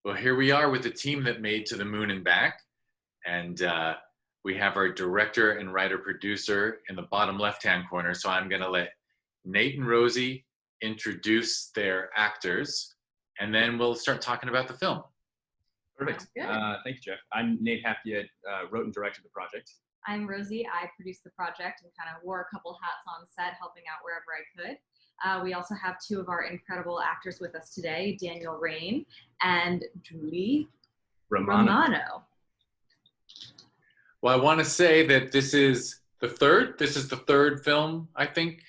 Well, here we are with the team that made To the Moon and Back. And we have our director and writer producer in the bottom left-hand corner. So I'm going to let Nate and Rosie introduce their actors, and then we'll start talking about the film. Perfect. Thank you, Jeff. I'm Nate Hapke, wrote and directed the project. I'm Rosie. I produced the project and kind of wore a couple hats on set, helping out wherever I could. We also have two of our incredible actors with us today, Danielle, Rayne, and Julie Romano. Well, I want to say that this is the third film, I think.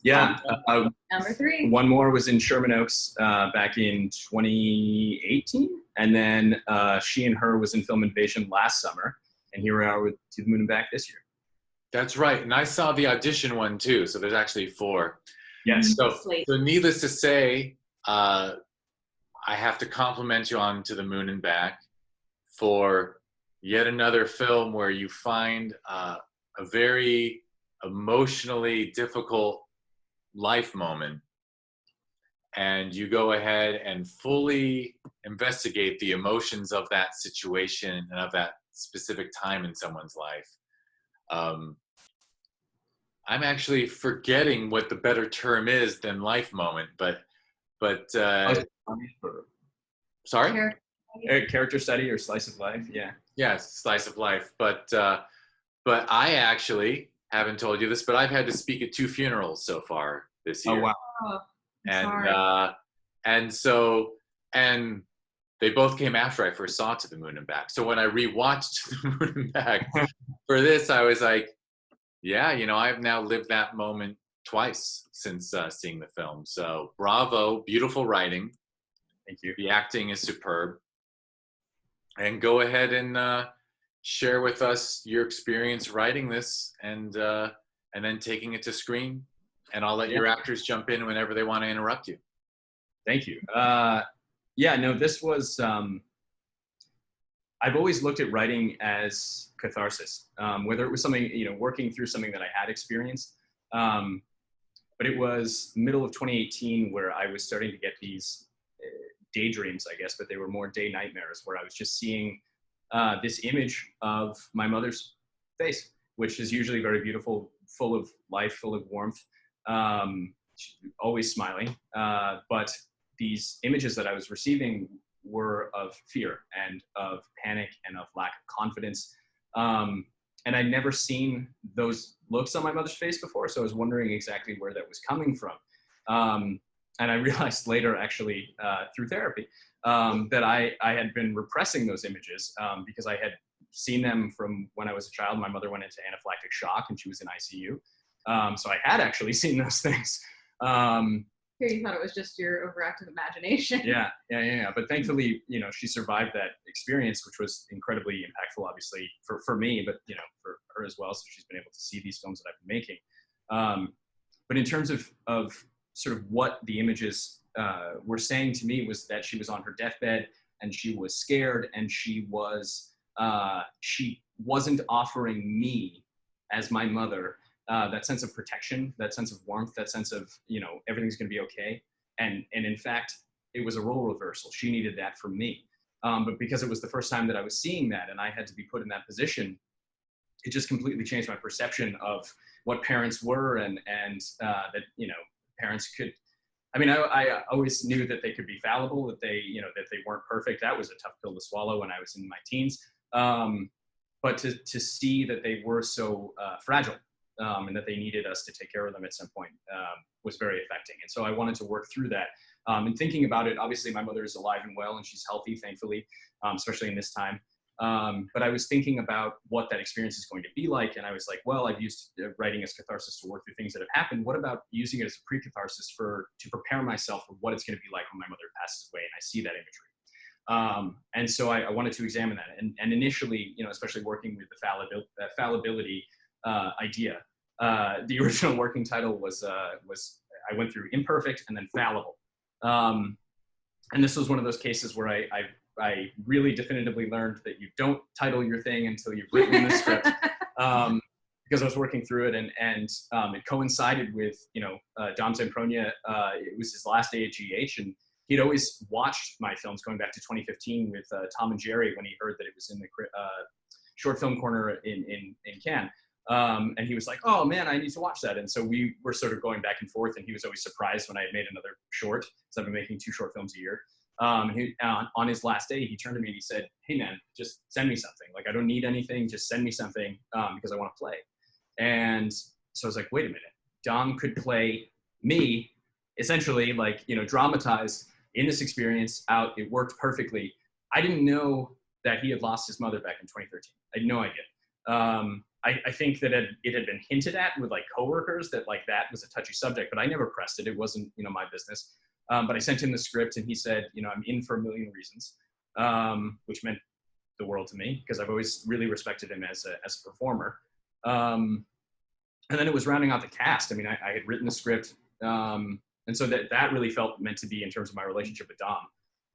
Yeah. Number 3. One more was in Sherman Oaks back in 2018. And then She and Her was in Film Invasion last summer. And here we are with To the Moon and Back this year. That's right. And I saw the audition one too. So there's actually 4. Yes. So needless to say, I have to compliment you on To the Moon and Back for yet another film where you find a very emotionally difficult life moment, and you go ahead and fully investigate the emotions of that situation and of that specific time in someone's life. I'm actually forgetting what the better term is than life moment, but sorry? Character study or slice of life, yeah. Yes, slice of life. But I actually haven't told you this, but I've had to speak at 2 funerals so far this year. Oh wow! And they both came after I first saw To the Moon and Back. So when I rewatched To the Moon and Back for this, I was like, yeah, I've now lived that moment twice since seeing the film. So bravo, beautiful writing. Thank you. The acting is superb. And go ahead and share with us your experience writing this and then taking it to screen. And I'll let your actors jump in whenever they want to interrupt you. Thank you. This was, I've always looked at writing as catharsis, whether it was something, working through something that I had experienced. But it was middle of 2018 where I was starting to get these daydreams, I guess, but they were more day nightmares, where I was just seeing this image of my mother's face, which is usually very beautiful, full of life, full of warmth, always smiling. But these images that I was receiving were of fear and of panic and of lack of confidence. And I'd never seen those looks on my mother's face before, so I was wondering exactly where that was coming from. And I realized later, actually, through therapy, that I had been repressing those images because I had seen them from when I was a child. My mother went into anaphylactic shock and she was in ICU. So I had actually seen those things. Here you thought it was just your overactive imagination. Yeah. But thankfully, she survived that experience, which was incredibly impactful, obviously, for me, but, for her as well. So she's been able to see these films that I've been making. But in terms of sort of what the images were saying to me was that she was on her deathbed and she was scared, and she wasn't offering me as my mother that sense of protection, that sense of warmth, that sense of, everything's going to be okay. And in fact, it was a role reversal. She needed that from me. But because it was the first time that I was seeing that and I had to be put in that position, it just completely changed my perception of what parents were and that, parents could, I always knew that they could be fallible, that they weren't perfect. That was a tough pill to swallow when I was in my teens. But to see that they were so fragile and that they needed us to take care of them at some point was very affecting. And so I wanted to work through that. And thinking about it, obviously my mother is alive and well and she's healthy, thankfully, especially in this time. But I was thinking about what that experience is going to be like. And I was like, well, I've used writing as catharsis to work through things that have happened. What about using it as a pre-catharsis to prepare myself for what it's going to be like when my mother passes away? And I see that imagery. And so I wanted to examine that. And initially, especially working with the fallibility idea, the original working title was I went through imperfect and then fallible. And this was one of those cases where I really definitively learned that you don't title your thing until you've written the script, because I was working through it and it coincided with, Dom Zamprogna. It was his last day at GH, and he'd always watched my films going back to 2015 with Tom and Jerry when he heard that it was in the short film corner in Cannes. And he was like, oh man, I need to watch that. And so we were sort of going back and forth, and he was always surprised when I had made another short, because I've been making 2 short films a year. On his last day, he turned to me and he said, hey man, just send me something. Like, I don't need anything, just send me something, because I want to play. And so I was like, wait a minute, Dom could play me, essentially, like, you know, dramatized in this experience out. It worked perfectly. I didn't know that he had lost his mother back in 2013. I had no idea. I think that it had been hinted at with like coworkers that like that was a touchy subject, but I never pressed it. It wasn't, you know, my business. But I sent him the script, and he said, you know, I'm in for a million reasons, which meant the world to me, because I've always really respected him as a performer. And then it was rounding out the cast. I mean, I had written the script, and so that really felt meant to be in terms of my relationship with Dom.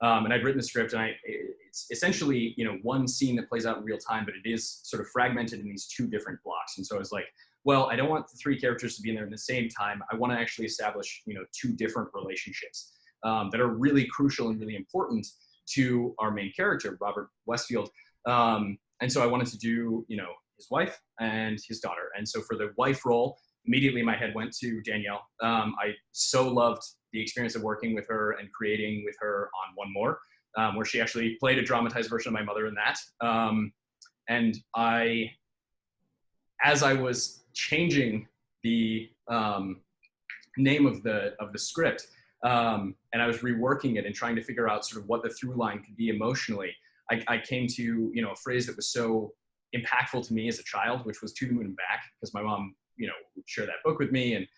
And I'd written the script, and it's essentially, you know, one scene that plays out in real time, but it is sort of fragmented in these 2 different blocks. And so I was like, well, I don't want the 3 characters to be in there at the same time. I want to actually establish, you know, 2 different relationships that are really crucial and really important to our main character, Robert Westfield. And so I wanted to do, you know, his wife and his daughter. And so for the wife role, immediately my head went to Danielle. I so loved the experience of working with her and creating with her on One More, where she actually played a dramatized version of my mother in that. And as I was changing the name of the script, and I was reworking it and trying to figure out sort of what the through line could be emotionally, I came to, you know, a phrase that was so impactful to me as a child, which was "To the Moon and Back," because my mom, you know, would share that book with me. And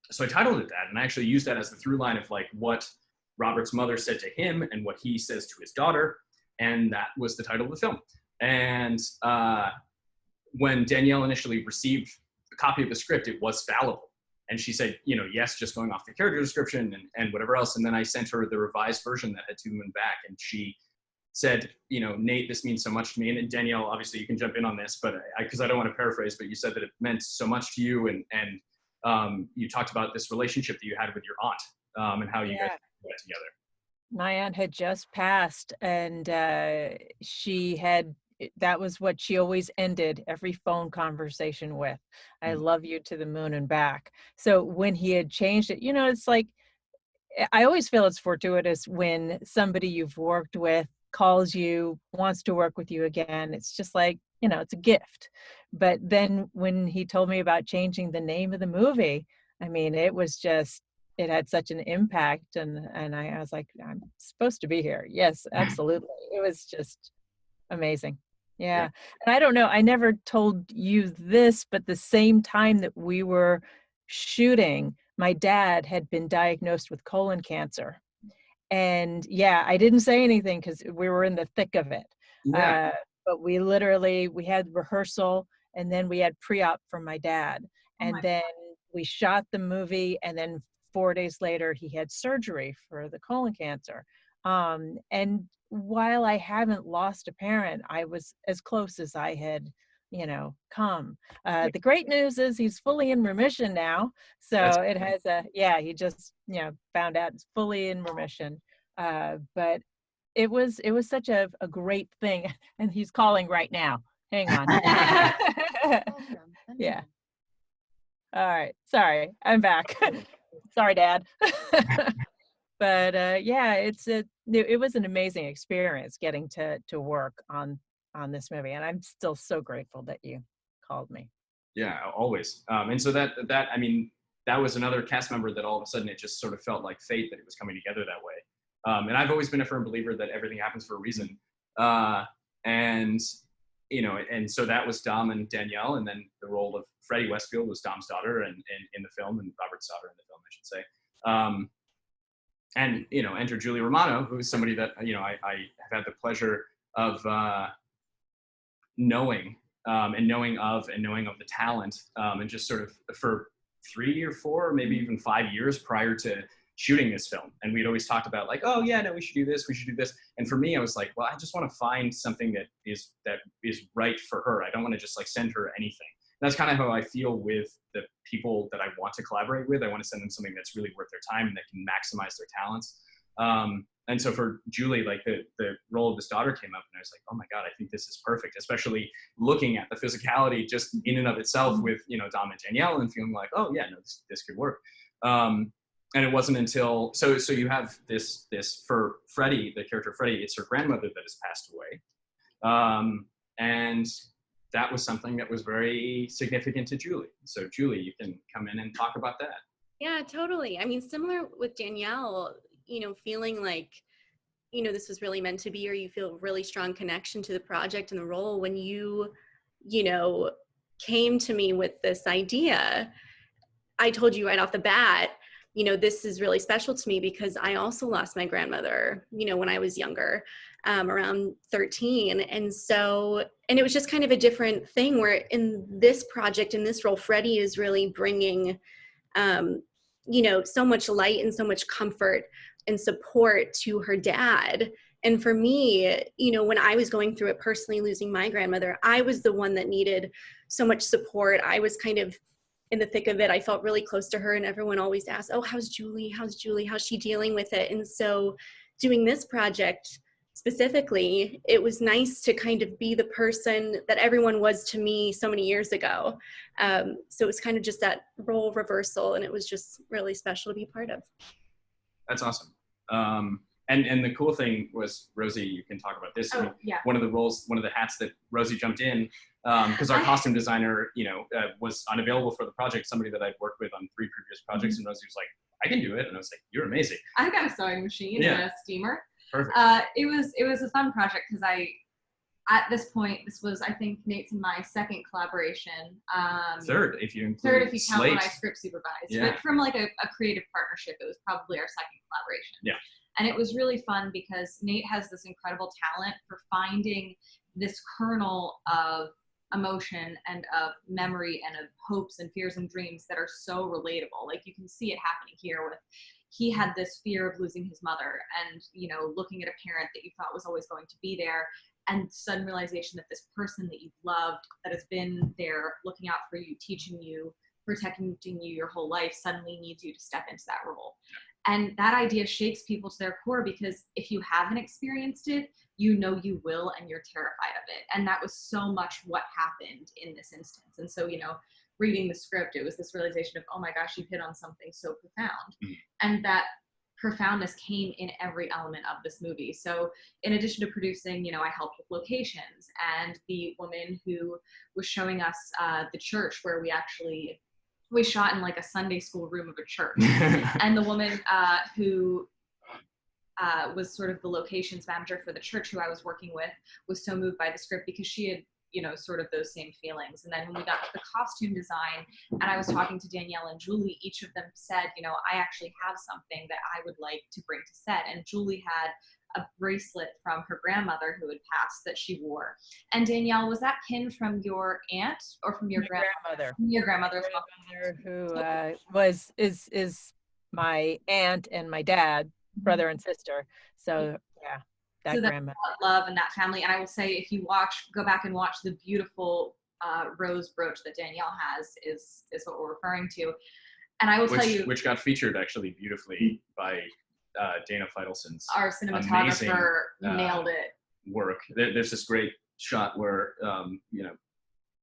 so I titled it that, and I actually used that as the through line of like what Robert's mother said to him and what he says to his daughter. And that was the title of the film. And when Danielle initially received a copy of the script, it was fallible. And she said, you know, yes, just going off the character description and whatever else. And then I sent her the revised version that had "To the Moon and Back," and she said, you know, Nate, this means so much to me. And Danielle, obviously you can jump in on this, but because I don't want to paraphrase, but you said that it meant so much to you, and you talked about this relationship that you had with your aunt, and how you guys got together. My aunt had just passed, and that was what she always ended every phone conversation with. I love you to the moon and back. So when he had changed it, you know, it's like, I always feel it's fortuitous when somebody you've worked with calls you, wants to work with you again. It's just like, you know, it's a gift. But then when he told me about changing the name of the movie, I mean, it had such an impact. And I was like, I'm supposed to be here. Yes, absolutely. It was just amazing. Yeah. And I don't know, I never told you this, but the same time that we were shooting, my dad had been diagnosed with colon cancer. And yeah, I didn't say anything because we were in the thick of it. Yeah. But we had rehearsal, and then we had pre-op for my dad. And then we shot the movie, and then 4 days later, he had surgery for the colon cancer. And while I haven't lost a parent, I was as close as I had, you know, come. The great news is he's fully in remission now. So it has he just, you know, found out it's fully in remission. But it was such a great thing. And he's calling right now. Hang on. Yeah. All right. Sorry, I'm back. Sorry, Dad. But it was an amazing experience getting to work on this movie, and I'm still so grateful that you called me. Yeah, always. And so that I mean, that was another cast member that all of a sudden it just sort of felt like fate that it was coming together that way. And I've always been a firm believer that everything happens for a reason. And you know, and so that was Dom and Danielle, and then the role of Freddie Westfield was Dom's daughter, and in the film, and Robert's daughter in the film, I should say. And you know, enter Julie Romano, who's somebody that, you know, I have had the pleasure of knowing of the talent, and just sort of for 3 or 4, maybe even 5 years prior to shooting this film. And we'd always talked about like, oh yeah, no, we should do this. And for me, I was like, well, I just want to find something that is right for her. I don't want to just like send her anything. that's kind of how I feel with the people that I want to collaborate with. I want to send them something that's really worth their time and that can maximize their talents. And so for Julie, like the role of this daughter came up, and I was like, oh my God, I think this is perfect, especially looking at the physicality just in and of itself with, Dom and Danielle, and feeling like, oh yeah, no, this could work. And it wasn't until, so you have this for Freddie, the character Freddie, it's her grandmother that has passed away. And that was something that was very significant to Julie. So Julie, you can come in and talk about that. Yeah, totally. I mean, similar with Danielle, feeling like, this was really meant to be, or you feel a really strong connection to the project and the role when you came to me with this idea. I told you right off the bat, this is really special to me because I also lost my grandmother, when I was younger, around 13. And it was just kind of a different thing where in this project, in this role, Freddie is really bringing, so much light and so much comfort and support to her dad. And for me, when I was going through it personally, losing my grandmother, I was the one that needed so much support. I was kind of in the thick of it. I felt really close to her, and everyone always asked, oh, how's Julie? How's Julie? How's she dealing with it? And so doing this project specifically, it was nice to kind of be the person that everyone was to me so many years ago. So it was kind of just that role reversal, and it was just really special to be part of. That's awesome. And the cool thing was, Rosie, you can talk about this. Yeah. One of the hats that Rosie jumped in, because our costume designer, was unavailable for the project, somebody that I'd worked with on 3 previous projects, and Rosie was like, I can do it. And I was like, you're amazing. I've got a sewing machine and a steamer. Perfect. It was a fun project because at this point, this was, I think, Nate's and my second collaboration. Third, if you include Third, if you count Slate. when I script supervised. Yeah. But from like a creative partnership, it was probably our second collaboration. Yeah. And it was really fun because Nate has this incredible talent for finding this kernel of emotion and of memory and of hopes and fears and dreams that are so relatable. Like you can see it happening here with, he had this fear of losing his mother and, looking at a parent that you thought was always going to be there, and sudden realization that this person that you've loved, that has been there looking out for you, teaching you, protecting you your whole life, suddenly needs you to step into that role. And that idea shakes people to their core because if you haven't experienced it, you will, and you're terrified of it. And that was so much what happened in this instance. And so, reading the script, it was this realization of, oh my gosh, you hit on something so profound. Mm-hmm. And that profoundness came in every element of this movie. So in addition to producing, I helped with locations, and the woman who was showing us the church where we shot in like a Sunday school room of a church. And the woman who was sort of the locations manager for the church who I was working with was so moved by the script because she had, sort of those same feelings. And then when we got to the costume design and I was talking to Danielle and Julie, each of them said, I actually have something that I would like to bring to set. And Julie had a bracelet from her grandmother who had passed that she wore. And Danielle, was that pin from your aunt or from your grandmother? Your grandmother. Who is my aunt and my dad, brother and sister. So yeah, that grandmother. That love and that family. And I will say, if you go back and watch the beautiful rose brooch that Danielle has, is what we're referring to. And I will tell you, which got featured actually beautifully by Dana Feidelson's our cinematographer, nailed it. Work. There's this great shot where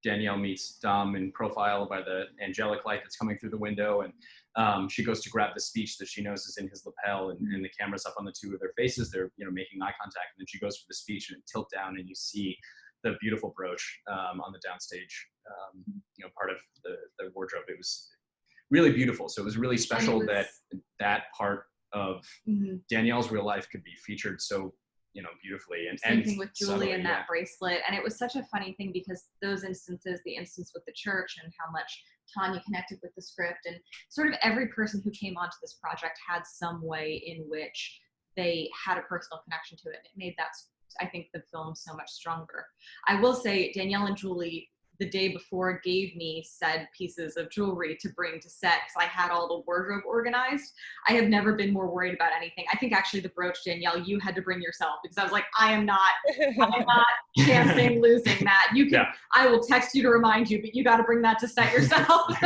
Danielle meets Dom in profile by the angelic light that's coming through the window, and she goes to grab the speech that she knows is in his lapel, and the camera's up on the two of their faces. They're making eye contact, and then she goes for the speech and tilt down, and you see the beautiful brooch on the downstage, part of the wardrobe. It was really beautiful. So it was really special that part of Danielle's real life could be featured so beautifully. And same thing with Julie and that bracelet. And it was such a funny thing because those instances, the instance with the church and how much Tanya connected with the script, and sort of every person who came onto this project had some way in which they had a personal connection to it. And it made that, I think, the film so much stronger. I will say Danielle and Julie the day before gave me said pieces of jewelry to bring to set because I had all the wardrobe organized. I have never been more worried about anything. I think actually the brooch, Danielle, you had to bring yourself because I was like, I am not chancing losing that. You can, I will text you to remind you, but you got to bring that to set yourself.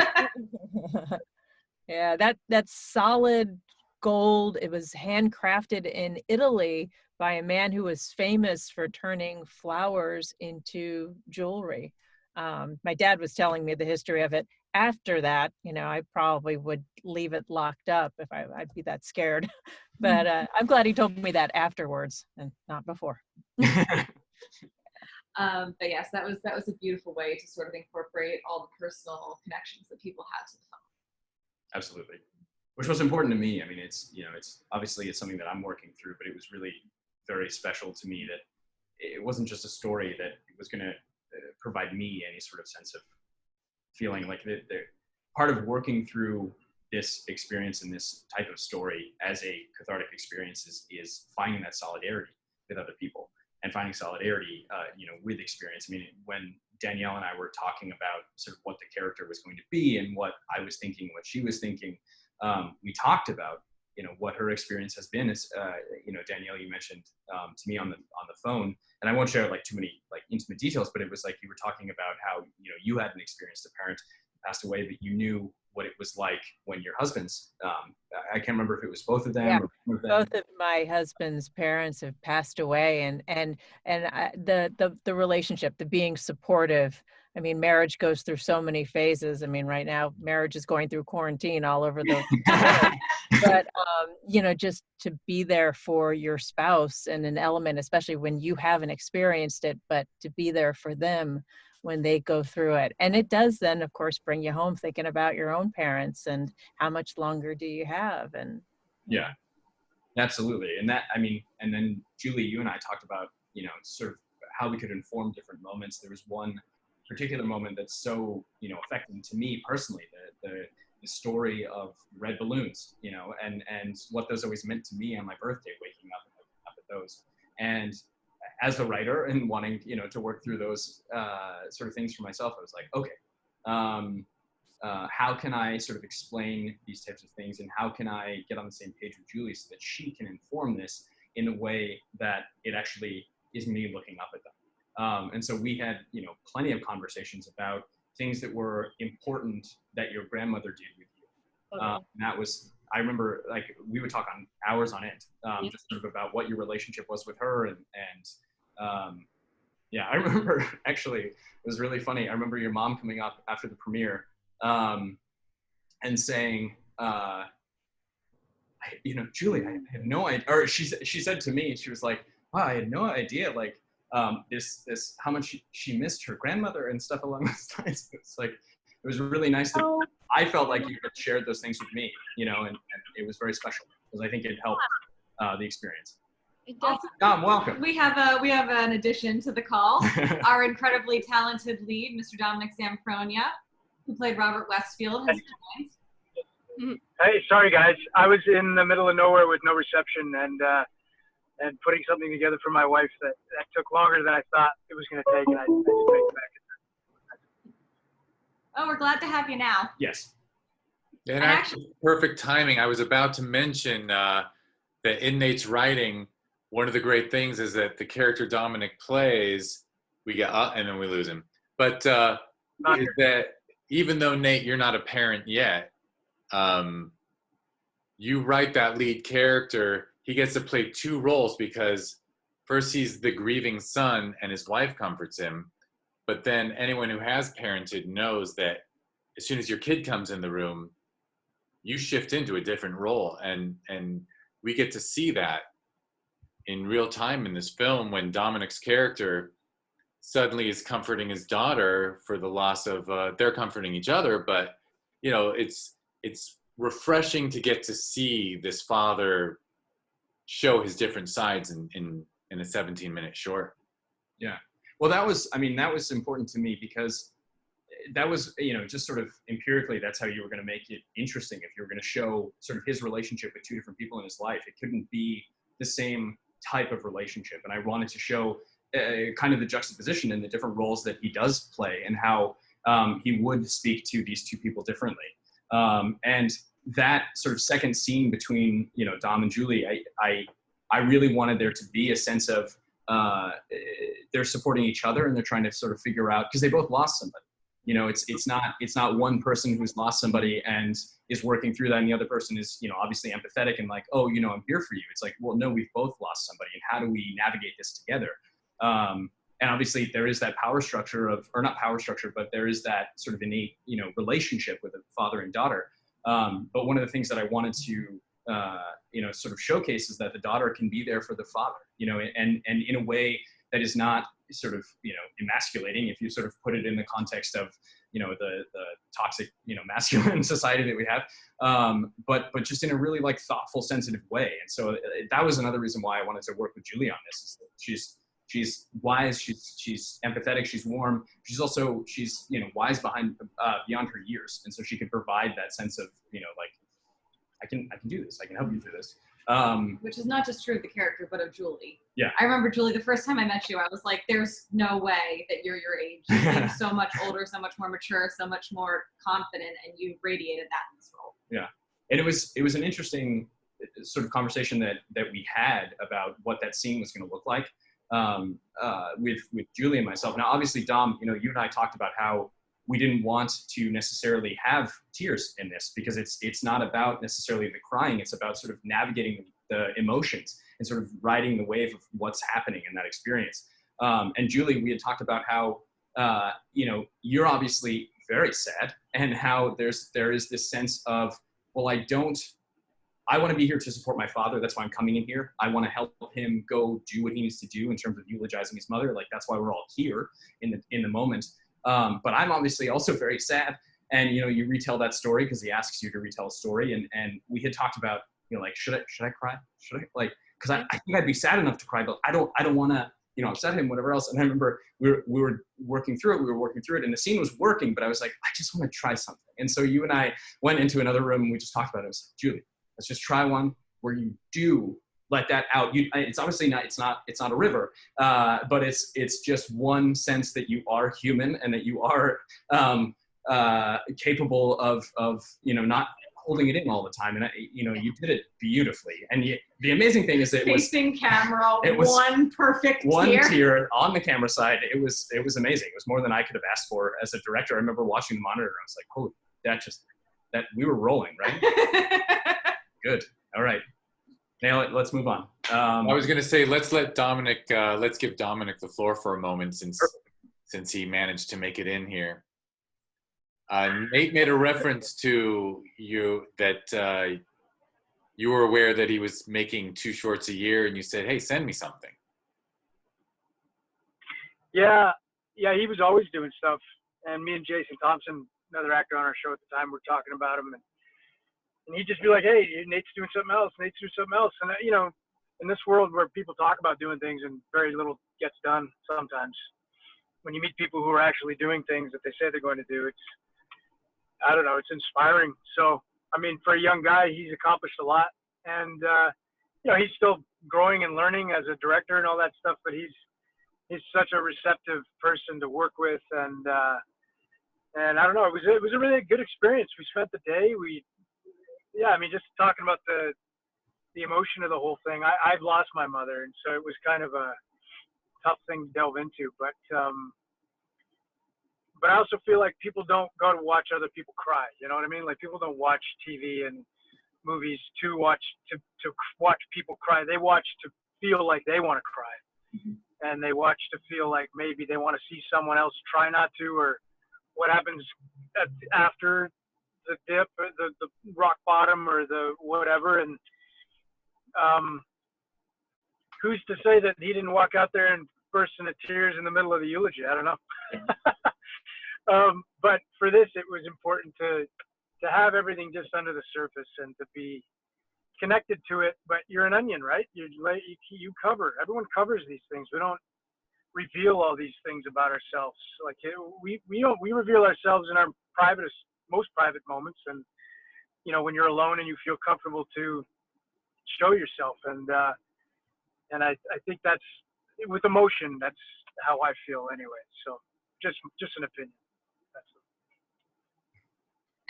Yeah, that's solid gold. It was handcrafted in Italy by a man who was famous for turning flowers into jewelry. My dad was telling me the history of it. After that, you know, I probably would leave it locked up if I'd be that scared. But I'm glad he told me that afterwards and not before. But yes, that was a beautiful way to sort of incorporate all the personal connections that people had to the film. Absolutely. Which was important to me. I mean, it's, you know, it's obviously it's something that I'm working through, but it was really very special to me that it wasn't just a story that was going to provide me any sort of sense of feeling like that. Part of working through this experience and this type of story as a cathartic experience is finding that solidarity with other people and finding solidarity, you know, with experience. I mean, when Danielle and I were talking about sort of what the character was going to be and what I was thinking, what she was thinking, we talked about, you know, what her experience has been. Is, you know, Danielle, you mentioned to me on the phone, and I won't share like too many like intimate details, but it was like you were talking about how, you know, you had an experience, a parent passed away, but you knew what it was like when your husband's, I can't remember if it was both of them. Yeah, or one of them. both of my husband's parents have passed away, and the relationship, the being supportive. I mean, marriage goes through so many phases. I mean, right now, marriage is going through quarantine all over the world. But you know, just to be there for your spouse and an element, especially when you haven't experienced it, but to be there for them when they go through it. And it does then, of course, bring you home thinking about your own parents and how much longer do you have. And yeah, absolutely. And that, I mean, and then Julie, you and I talked about, you know, sort of how we could inform different moments. There was one particular moment that's so, you know, affecting to me personally, the story of red balloons, you know, and what those always meant to me on my birthday, waking up at those. And as a writer and wanting, you know, to work through those sort of things for myself, I was like, okay, how can I sort of explain these types of things, and how can I get on the same page with Julie so that she can inform this in a way that it actually is me looking up at them. And so we had, you know, plenty of conversations about things that were important that your grandmother did with you. And that was, I remember, like, we would talk on hours on end, just sort of about what your relationship was with her. And yeah, I remember, actually, it was really funny. I remember your mom coming up after the premiere and saying, you know, Julie, I had no idea, or she said to me, she was like, wow, I had no idea, like, this how much she missed her grandmother and stuff along those lines. It's like, it was really nice that I felt like you had shared those things with me, you know, and it was very special because I think it helped the experience. It does. Welcome. We have an addition to the call. Our incredibly talented lead, Mr. Dominic Zamprogna, who played Robert Westfield, has joined. Hey, sorry guys, I was in the middle of nowhere with no reception and putting something together for my wife that took longer than I thought it was going to take, and I just made it back. Oh, we're glad to have you now. Yes. And actually, perfect timing. I was about to mention that in Nate's writing, one of the great things is that the character Dominic plays, we get and then we lose him. But is that even though, Nate, you're not a parent yet, you write that lead character, he gets to play two roles because first he's the grieving son and his wife comforts him. But then anyone who has parented knows that as soon as your kid comes in the room, you shift into a different role. And we get to see that in real time in this film when Dominic's character suddenly is comforting his daughter for the loss of, they're comforting each other. But, you know, it's refreshing to get to see this father show his different sides in a 17-minute short. Yeah. Well, that was important to me because that was, you know, just sort of empirically, that's how you were going to make it interesting. If you were going to show sort of his relationship with two different people in his life, it couldn't be the same type of relationship. And I wanted to show kind of the juxtaposition and the different roles that he does play, and how he would speak to these two people differently. And that sort of second scene between, you know, Dom and Julie, I really wanted there to be a sense of they're supporting each other, and they're trying to sort of figure out, because they both lost somebody. You know, it's not one person who's lost somebody and is working through that, and the other person is, you know, obviously empathetic and like, oh, you know, I'm here for you. It's like, well, no, we've both lost somebody, and how do we navigate this together? And obviously there is that power structure of, or not power structure, but there is that sort of innate, you know, relationship with a father and daughter. But one of the things that I wanted to, you know, sort of showcase is that the daughter can be there for the father, you know, and in a way that is not sort of, you know, emasculating, if you sort of put it in the context of, you know, the toxic, you know, masculine society that we have, but just in a really like thoughtful, sensitive way. And so that was another reason why I wanted to work with Julie on this. Is that she's wise, she's empathetic, she's warm, she's you know, wise beyond her years, and so she could provide that sense of, you know, like, I can do this, I can help you through this. Which is not just true of the character, but of Julie. Yeah. I remember, Julie, the first time I met you, I was like, there's no way that you're your age. You seem so much older, so much more mature, so much more confident, and you radiated that in this role. Yeah. And it was an interesting sort of conversation that we had about what that scene was going to look like with Julie and myself. Now, obviously, Dom, you know, you and I talked about how we didn't want to necessarily have tears in this, because it's not about necessarily the crying. It's about sort of navigating the emotions and sort of riding the wave of what's happening in that experience. And Julie, we had talked about how, you know, you're obviously very sad, and how there is this sense of, well, I want to be here to support my father. That's why I'm coming in here. I want to help him go do what he needs to do in terms of eulogizing his mother. Like, that's why we're all here in the moment. But I'm obviously also very sad. And, you know, you retell that story because he asks you to retell a story. And we had talked about, you know, like, should I cry? Should I, like, because I think I'd be sad enough to cry, but I don't want to, you know, upset him, whatever else. And I remember we were working through it, and the scene was working, but I was like, I just want to try something. And so you and I went into another room, and we just talked about it. I was like, Julie, let's just try one where you do let that out. It's obviously not, it's not a river, but it's just one sense that you are human, and that you are capable of, you know, not holding it in all the time. And you know, you did it beautifully. And the amazing thing is that facing camera, it was one perfect one tear on the camera side. It was amazing. It was more than I could have asked for as a director. I remember watching the monitor. I was like, holy, that we were rolling, right? Good. All right. Now let's move on. I was going to say, let's give Dominic the floor for a moment, since he managed to make it in here. Nate made a reference to you that you were aware that he was making 2 shorts a year, and you said, hey, send me something. Yeah, he was always doing stuff. And me and Jason Thompson, another actor on our show at the time, were talking about him. And he'd just be like, hey, Nate's doing something else. And, you know, in this world where people talk about doing things and very little gets done sometimes, when you meet people who are actually doing things that they say they're going to do, I don't know, it's inspiring. So, I mean, for a young guy, he's accomplished a lot. And, you know, he's still growing and learning as a director and all that stuff, but he's such a receptive person to work with. And I don't know, it was a really good experience. We spent the day, I mean, just talking about the emotion of the whole thing. I've lost my mother, and so it was kind of a tough thing to delve into. But I also feel like people don't go to watch other people cry. You know what I mean? Like, people don't watch TV and movies to watch people cry. They watch to feel like they want to cry, and they watch to feel like maybe they want to see someone else try not to, or what happens after the dip, or the rock bottom, or the whatever. And who's to say that he didn't walk out there and burst into tears in the middle of the eulogy? I don't know. But for this, it was important to have everything just under the surface and to be connected to it. But you're an onion, right? You cover. Everyone covers these things. We don't reveal all these things about ourselves. Like, we reveal ourselves in our most private moments, and, you know, when you're alone and you feel comfortable to show yourself. And I think that's with emotion. That's how I feel anyway. So just an opinion. That's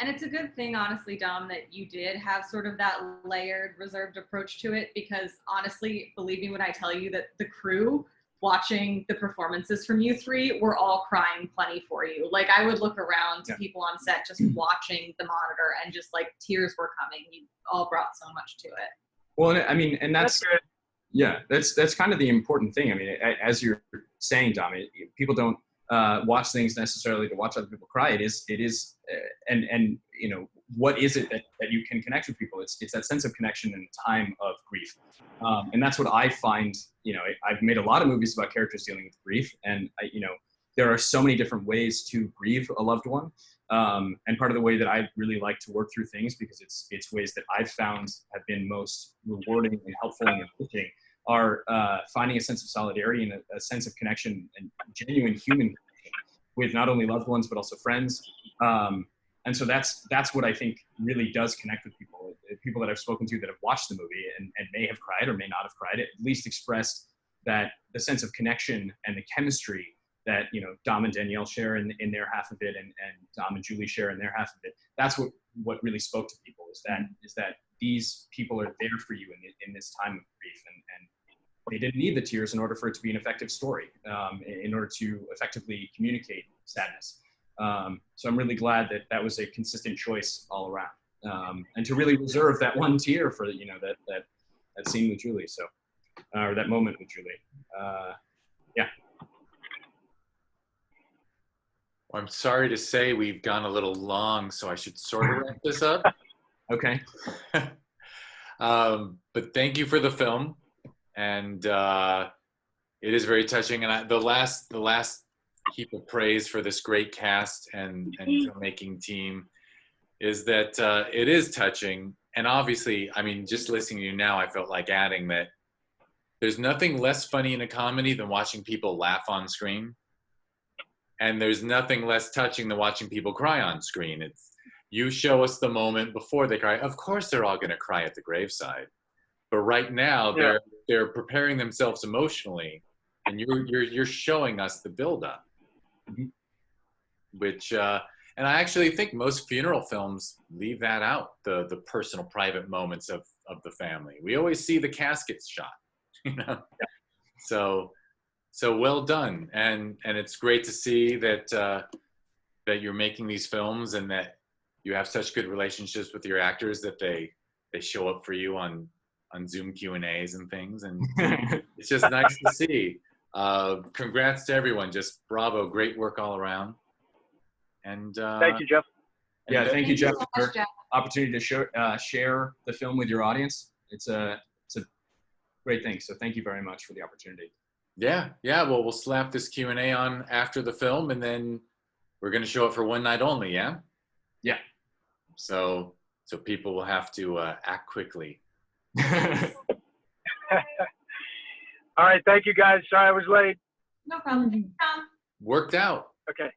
And it's a good thing, honestly, Dom, that you did have sort of that layered, reserved approach to it, because honestly, believe me when I tell you that the crew watching the performances from you three were all crying plenty for you. Like, I would look around to people on set just watching the monitor, and just like tears were coming. You all brought so much to it. Well, I mean, and that's good. Yeah, that's kind of the important thing. I mean, as you're saying, Dom, people don't watch things necessarily to watch other people cry. It is, and you know, what is it that you can connect with people? It's that sense of connection in a time of grief, and that's what I find. You know, I've made a lot of movies about characters dealing with grief, and you know, there are so many different ways to grieve a loved one. And part of the way that I really like to work through things, because it's ways that I've found have been most rewarding and helpful and enriching, are finding a sense of solidarity and a sense of connection and genuine human connection with not only loved ones but also friends. And so that's what I think really does connect with people. People that I've spoken to that have watched the movie and may have cried or may not have cried, at least expressed that the sense of connection and the chemistry that, you know, Dom and Danielle share in their half of it, and Dom and Julie share in their half of it. That's what really spoke to people, is that these people are there for you in this time of grief, and they didn't need the tears in order for it to be an effective story, in order to effectively communicate sadness. So I'm really glad that was a consistent choice all around, and to really reserve that one tear for, you know, that scene with Julie, so or that moment with Julie. Yeah. I'm sorry to say we've gone a little long, so I should sort of wrap this up. Okay. But thank you for the film, and it is very touching. And the last heap of praise for this great cast and filmmaking team is that it is touching. And obviously, I mean, just listening to you now, I felt like adding that there's nothing less funny in a comedy than watching people laugh on screen. And there's nothing less touching than watching people cry on screen. It's, you show us the moment before they cry. Of course, they're all going to cry at the graveside, but right now they're preparing themselves emotionally, and you're showing us the buildup, which and I actually think most funeral films leave that out, the personal, private moments of the family. We always see the caskets shot, you know. So well done, and it's great to see that that you're making these films and that you have such good relationships with your actors that they show up for you on Zoom Q&As and things, and it's just nice to see. Congrats to everyone, just bravo, great work all around. And thank you, Jeff. Yeah, thank you, Jeff, so for much, Jeff. opportunity to share the film with your audience. It's a great thing. So thank you very much for the opportunity. Yeah. Well, we'll slap this Q&A on after the film, and then we're going to show it for one night only. Yeah. Yeah. So people will have to act quickly. All right. Thank you, guys. Sorry I was late. No problem. Thanks, Tom. Worked out. Okay.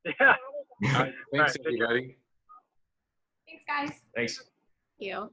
Yeah. All right, thanks, All right, take care. everybody. Thanks, guys. Thanks. You.